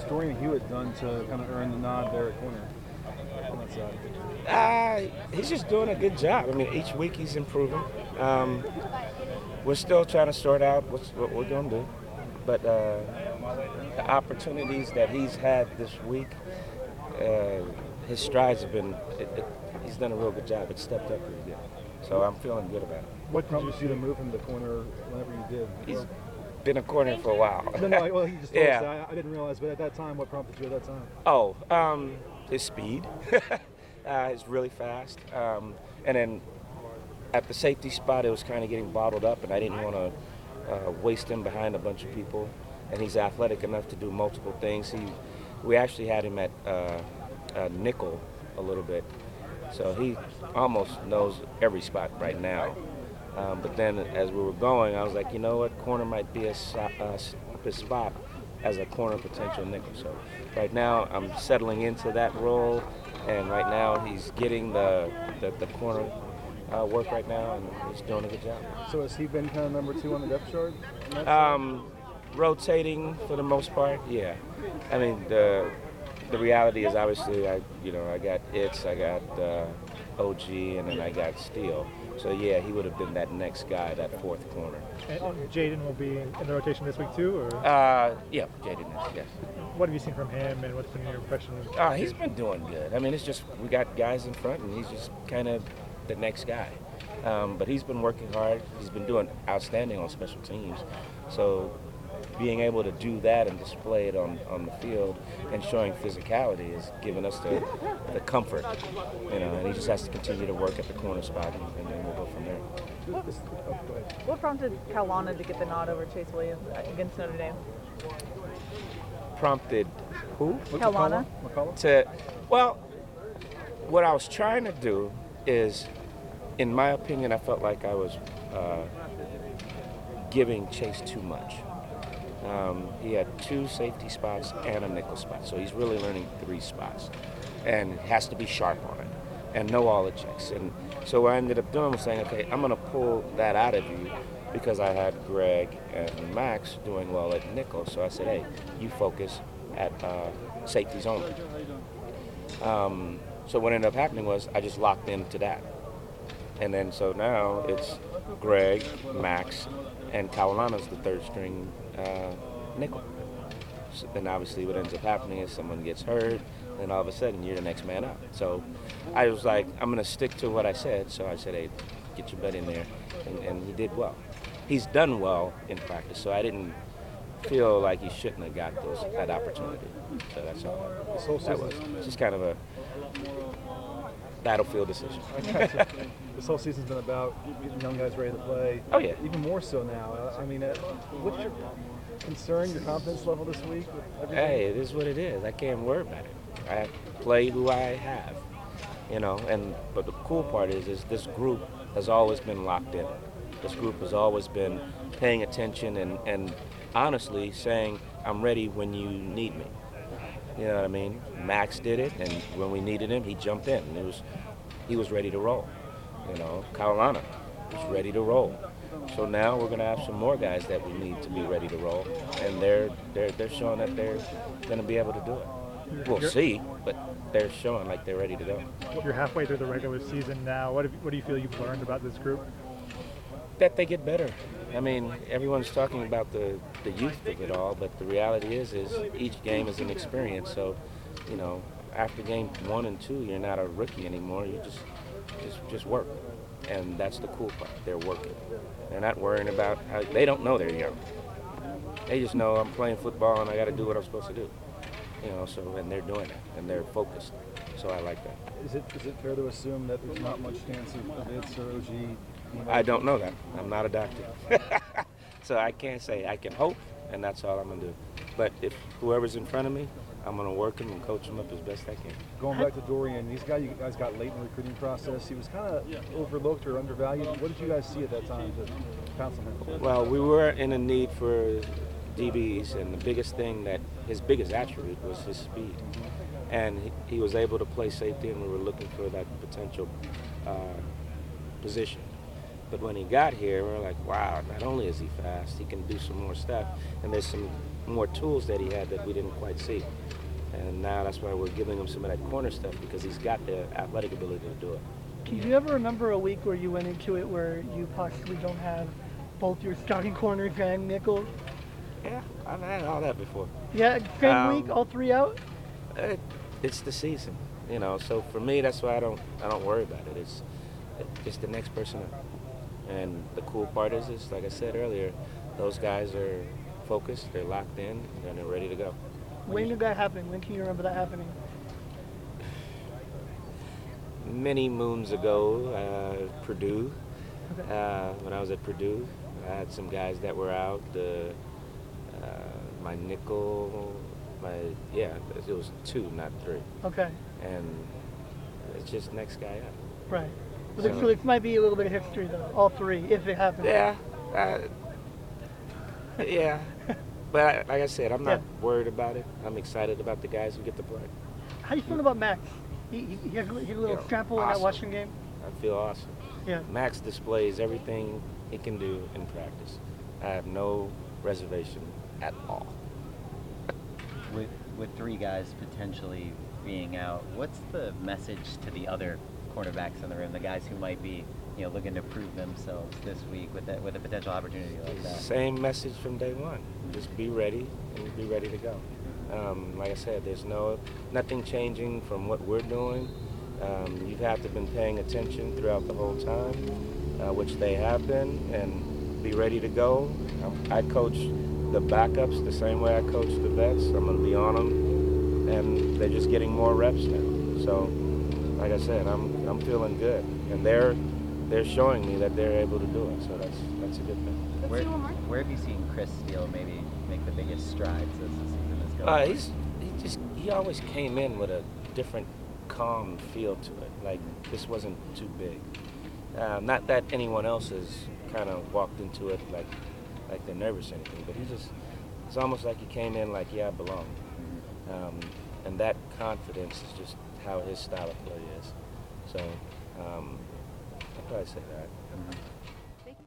has Dorian Hewitt done to kind of earn the nod there at corner on that side? He's just doing a good job. I mean, each week he's improving. We're still trying to sort out what we're going to do. But the opportunities that he's had this week, his strides have been, he's done a real good job. It's stepped up pretty good. So I'm feeling good about it. What prompted you to move him to corner whenever you did? He's been a corner for a while. No, well, he just told Yeah. us. I didn't realize, but at that time, what prompted you at that time? Oh, his speed. He's really fast. And then at the safety spot, it was kind of getting bottled up, and I didn't want to waste him behind a bunch of people. And he's athletic enough to do multiple things. We actually had him at nickel a little bit, so he almost knows every spot right now. But then as we were going, I was like, you know what, corner might be a spot as a corner potential nickel. So right now I'm settling into that role, and right now he's getting the corner work right now, and he's doing a good job. So has he been kind of number 2 on the depth chart? Rotating for the most part, yeah. I mean, the reality is obviously I got Itz, I got OG, and then I got Steele. So yeah, he would have been that next guy, that fourth corner. And Jaden will be in the rotation this week too, or? Yeah, Jaden is, yes. What have you seen from him, and what's been your impression of him? He's been doing good. I mean, it's just we got guys in front, and he's just kind of the next guy. But he's been working hard. He's been doing outstanding on special teams. So being able to do that and display it on the field and showing physicality is giving us the comfort, and he just has to continue to work at the corner spot, and then we'll go from there. What prompted Kaulana to get the nod over Chase Williams against Notre Dame? Prompted who? Kaulana. Well, what I was trying to do is, in my opinion, I felt like I was giving Chase too much. He had 2 safety spots and a nickel spot, so he's really learning 3 spots, and has to be sharp on it and know all the checks. And so what I ended up doing was saying, okay, I'm going to pull that out of you because I had Greg and Max doing well at nickel. So I said, hey, you focus at safeties only. So what ended up happening was I just locked into that. And then so now it's Greg, Max, and Kaulana's the third string nickel. So then obviously what ends up happening is someone gets hurt, and all of a sudden you're the next man up. So I was like, I'm going to stick to what I said. So I said, hey, get your butt in there. And he did well. He's done well in practice, so I didn't feel like he shouldn't have got that opportunity. So that's all that was. It's just kind of a battlefield decision. This whole season's been about getting young guys ready to play. Oh, yeah. Even more so now. I mean, what's your concern, your confidence level this week with everything? Hey, it is what it is. I can't worry about it. I play who I have, but the cool part is this group has always been locked in. This group has always been paying attention and honestly saying, I'm ready when you need me. You know what I mean? Max did it, and when we needed him, he jumped in. And he was ready to roll. Kaulana was ready to roll. So now we're going to have some more guys that we need to be ready to roll, and they're showing that they're going to be able to do it. We'll see, but they're showing like they're ready to go. You're halfway through the regular season now. What do you feel you've learned about this group? That they get better. I mean, everyone's talking about the youth of it all, but the reality is each game is an experience. So, after game 1 and 2, you're not a rookie anymore. You just work, and that's the cool part. They're working. They're not worrying about they don't know they're young. They just know I'm playing football and I got to do what I'm supposed to do. And they're doing it, and they're focused. So I like that. Is it fair to assume that there's not much chance of Itz or OG? I don't know that. I'm not a doctor. So I can't say. I can hope, and that's all I'm going to do. But if whoever's in front of me, I'm going to work him and coach him up as best I can. Going back to Dorian, you guys got late in the recruiting process. He was kind of overlooked or undervalued. What did you guys see at that time to counsel him? Well, we were in a need for DBs, and the biggest thing his biggest attribute was his speed. And he was able to play safety, and we were looking for that potential position. But when he got here, we were like, wow, not only is he fast, he can do some more stuff. And there's some more tools that he had that we didn't quite see. And now that's why we're giving him some of that corner stuff, because he's got the athletic ability to do it. Do you ever remember a week where you went into it where you possibly don't have both your starting corners and nickel? Yeah, I've had all that before. Yeah, same week, all three out? It's the season, you know. So for me, that's why I don't worry about it. It's the next person up. And the cool part is like I said earlier, those guys are focused, they're locked in, and they're ready to go. When did that happen? When can you remember that happening? Many moons ago, Purdue. Okay. When I was at Purdue, I had some guys that were out. My nickel, it was 2, not 3. Okay. And it's just next guy up. Right. So it might be a little bit of history though, all three, if it happens. Yeah. Yeah. But like I said, I'm not worried about it. I'm excited about the guys who get to play. How you feeling about Max? He had a little sample in that Washington game. I feel awesome. Yeah. Max displays everything he can do in practice. I have no reservation at all. With 3 guys potentially being out, what's the message to the other cornerbacks in the room, the guys who might be, looking to prove themselves this week with a potential opportunity like that? Same message from day one. Just be ready and be ready to go. Like I said, there's nothing changing from what we're doing. You have to have been paying attention throughout the whole time, which they have been, and be ready to go. I coach the backups the same way I coach the vets. I'm going to be on them, and they're just getting more reps now. So, like I said, I'm feeling good, and they're showing me that they're able to do it. So that's a good thing. Where have you seen Chris Steele maybe make the biggest strides as the season is going? He always came in with a different, calm feel to it. Like this wasn't too big. Not that anyone else has kind of walked into it like they're nervous or anything, but it's almost like he came in like, yeah, I belong. And that confidence is just how his style of play is. So I'd probably say that.